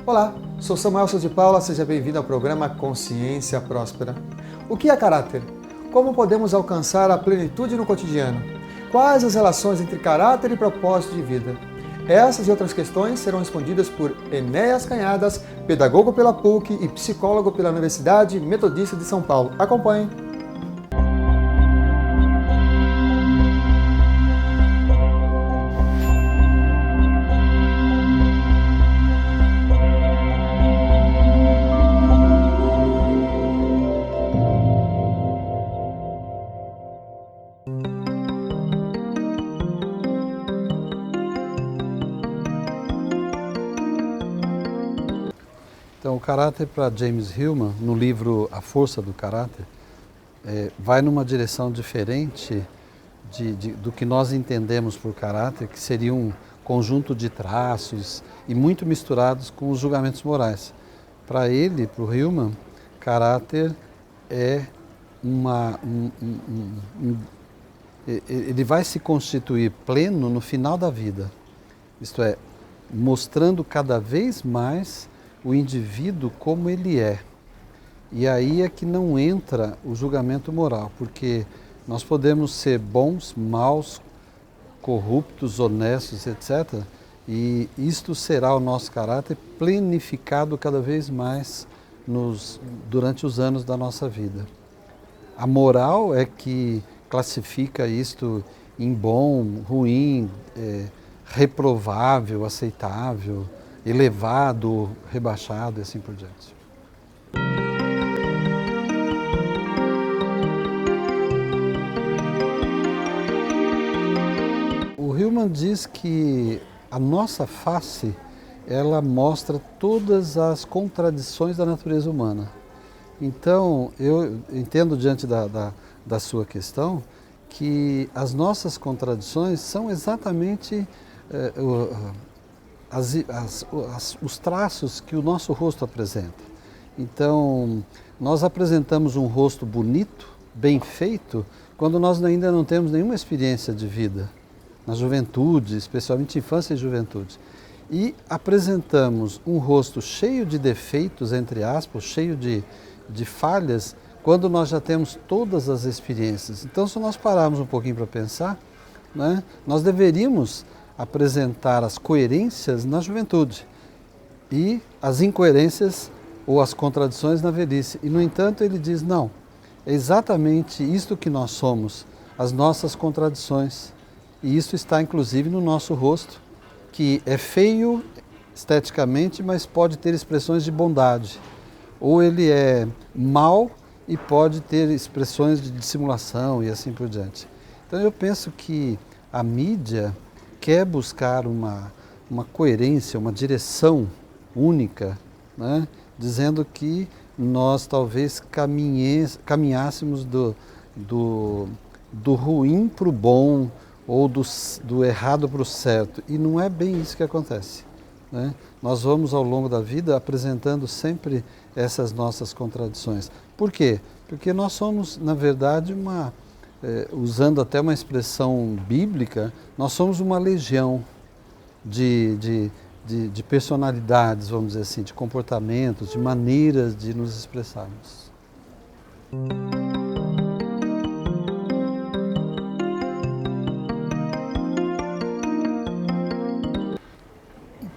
Olá, sou Samuel Souza de Paula, seja bem-vindo ao programa Consciência Próspera. O que é caráter? Como podemos alcançar a plenitude no cotidiano? Quais as relações entre caráter e propósito de vida? Essas e outras questões serão respondidas por Enéas Canhadas, pedagogo pela PUC e psicólogo pela Universidade Metodista de São Paulo. Acompanhe! Então, o caráter para James Hillman, no livro A Força do Caráter, vai numa direção diferente do que nós entendemos por caráter, que seria um conjunto de traços e muito misturados com os julgamentos morais. Para ele, para o Hillman, caráter é ele vai se constituir pleno no final da vida, isto é, mostrando cada vez mais o indivíduo como ele é. E aí é que não entra o julgamento moral, porque nós podemos ser bons, maus, corruptos, honestos, etc. E isto será o nosso caráter plenificado cada vez mais durante os anos da nossa vida. A moral é que classifica isto em bom, ruim, reprovável, aceitável, elevado, rebaixado e assim por diante. O Hillman diz que a nossa face, ela mostra todas as contradições da natureza humana. Então, eu entendo diante da sua questão que as nossas contradições são exatamente os traços que o nosso rosto apresenta. Então, nós apresentamos um rosto bonito, bem feito, quando nós ainda não temos nenhuma experiência de vida, na juventude, especialmente infância e juventude. E apresentamos um rosto cheio de defeitos, entre aspas, cheio de falhas, quando nós já temos todas as experiências. Então, se nós pararmos um pouquinho para pensar, né, nós deveríamos apresentar as coerências na juventude e as incoerências ou as contradições na velhice. E, no entanto, ele diz, não, é exatamente isto que nós somos, as nossas contradições. E isso está, inclusive, no nosso rosto, que é feio esteticamente, mas pode ter expressões de bondade. Ou ele é mau e pode ter expressões de dissimulação e assim por diante. Então, eu penso que a mídia quer buscar uma coerência, uma direção única, né? Dizendo que nós talvez caminhássemos do ruim para o bom ou do errado para o certo. E não é bem isso que acontece, né? Nós vamos ao longo da vida apresentando sempre essas nossas contradições. Por quê? Porque nós somos, na verdade, usando até uma expressão bíblica, nós somos uma legião de personalidades, vamos dizer assim, de comportamentos, de maneiras de nos expressarmos.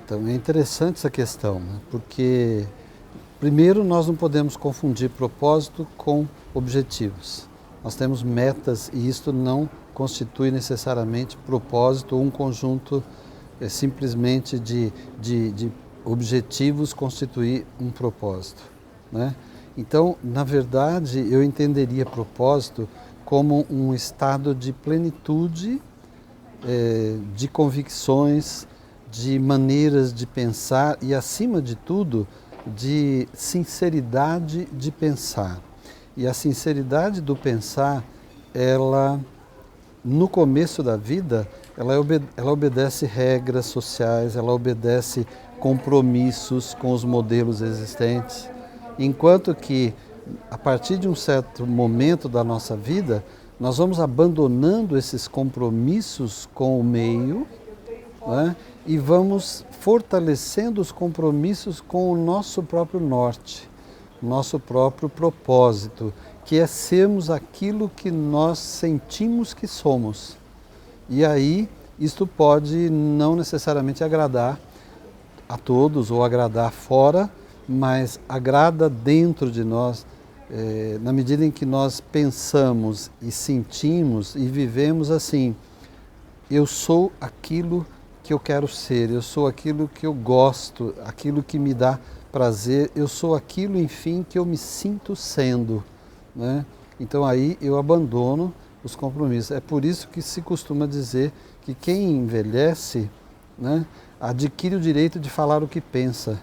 Então é interessante essa questão, né? Porque, primeiro, nós não podemos confundir propósito com objetivos. Nós temos metas e isto não constitui necessariamente propósito ou um conjunto simplesmente de objetivos constituir um propósito, né? Então, na verdade, eu entenderia propósito como um estado de plenitude, de convicções, de maneiras de pensar e, acima de tudo, de sinceridade de pensar. E a sinceridade do pensar, ela, no começo da vida, ela obedece regras sociais, ela obedece compromissos com os modelos existentes, enquanto que, a partir de um certo momento da nossa vida, nós vamos abandonando esses compromissos com o meio né? E vamos fortalecendo os compromissos com o nosso próprio norte, nosso próprio propósito, que é sermos aquilo que nós sentimos que somos. E aí, isto pode não necessariamente agradar a todos ou agradar fora, mas agrada dentro de nós, na medida em que nós pensamos e sentimos e vivemos assim: eu sou aquilo que eu quero ser, eu sou aquilo que eu gosto, aquilo que me dá prazer, eu sou aquilo, enfim, que eu me sinto sendo, né? Então aí eu abandono os compromissos. É por isso que se costuma dizer que quem envelhece, né, adquire o direito de falar o que pensa.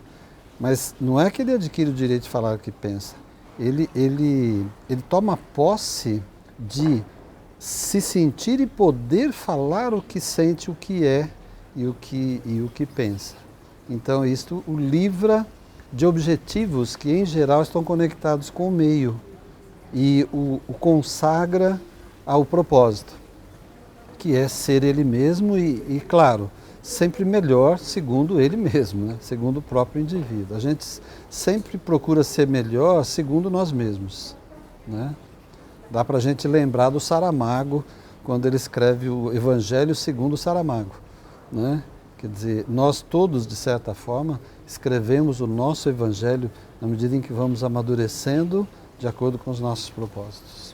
Mas não é que ele adquire o direito de falar o que pensa. Ele toma posse de se sentir e poder falar o que sente, o que é e o que pensa. Então isto o livra de objetivos que em geral estão conectados com o meio e o consagra ao propósito, que é ser ele mesmo e claro, sempre melhor segundo ele mesmo, né? Segundo o próprio indivíduo. A gente sempre procura ser melhor segundo nós mesmos, né? Dá para a gente lembrar do Saramago, quando ele escreve o Evangelho segundo Saramago, né? Quer dizer, nós todos, de certa forma, escrevemos o nosso Evangelho na medida em que vamos amadurecendo de acordo com os nossos propósitos.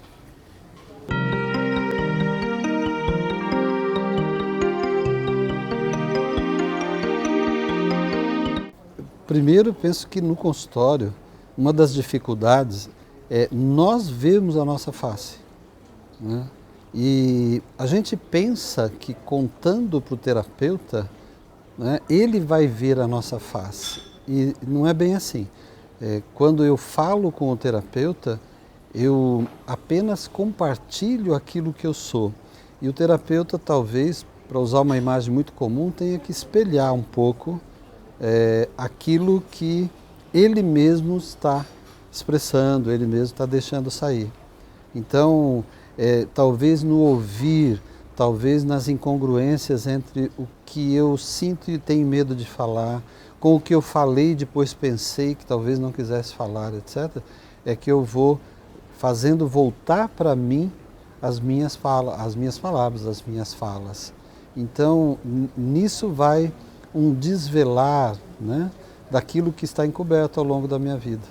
Primeiro, penso que no consultório, uma das dificuldades é nós vermos a nossa face, né? E a gente pensa que contando para o terapeuta, né, ele vai ver a nossa face. E não é bem assim. Quando eu falo com o terapeuta, eu apenas compartilho aquilo que eu sou. E o terapeuta, talvez, para usar uma imagem muito comum, tenha que espelhar um pouco aquilo que ele mesmo está expressando, ele mesmo está deixando sair. Então, talvez no ouvir, talvez nas incongruências entre o que eu sinto e tenho medo de falar, com o que eu falei e depois pensei que talvez não quisesse falar, etc., é que eu vou fazendo voltar para mim as minhas palavras, as minhas falas. Então, nisso vai um desvelar, né, daquilo que está encoberto ao longo da minha vida.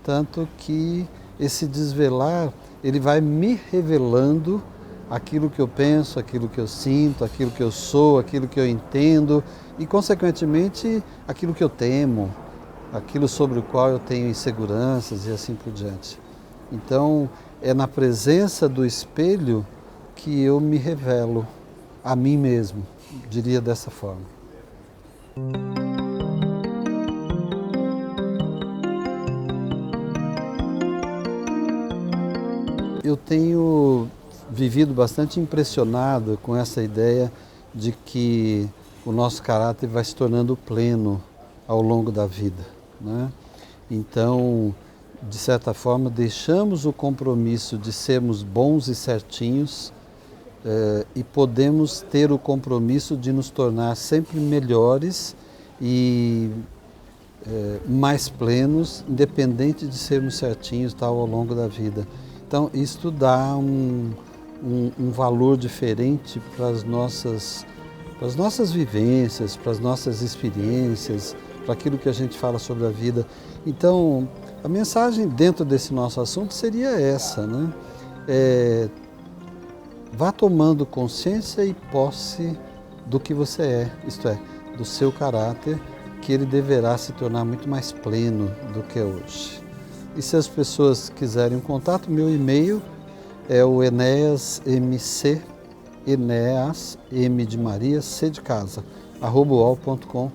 Tanto que esse desvelar, ele vai me revelando aquilo que eu penso, aquilo que eu sinto, aquilo que eu sou, aquilo que eu entendo e, consequentemente, aquilo que eu temo, aquilo sobre o qual eu tenho inseguranças e assim por diante. Então, é na presença do espelho que eu me revelo a mim mesmo, diria dessa forma. Eu tenho vivido bastante impressionado com essa ideia de que o nosso caráter vai se tornando pleno ao longo da vida, né? Então, de certa forma, deixamos o compromisso de sermos bons e certinhos e podemos ter o compromisso de nos tornar sempre melhores e mais plenos, independente de sermos certinhos tal, ao longo da vida. Então, isto dá um valor diferente para as nossas vivências, para as nossas experiências, para aquilo que a gente fala sobre a vida. Então, a mensagem dentro desse nosso assunto seria essa, né? Vá tomando consciência e posse do que você é, isto é, do seu caráter, que ele deverá se tornar muito mais pleno do que é hoje. E se as pessoas quiserem um contato, meu e-mail é o eneasmc, Eneas, M de Maria, C de casa, @uol.com.br.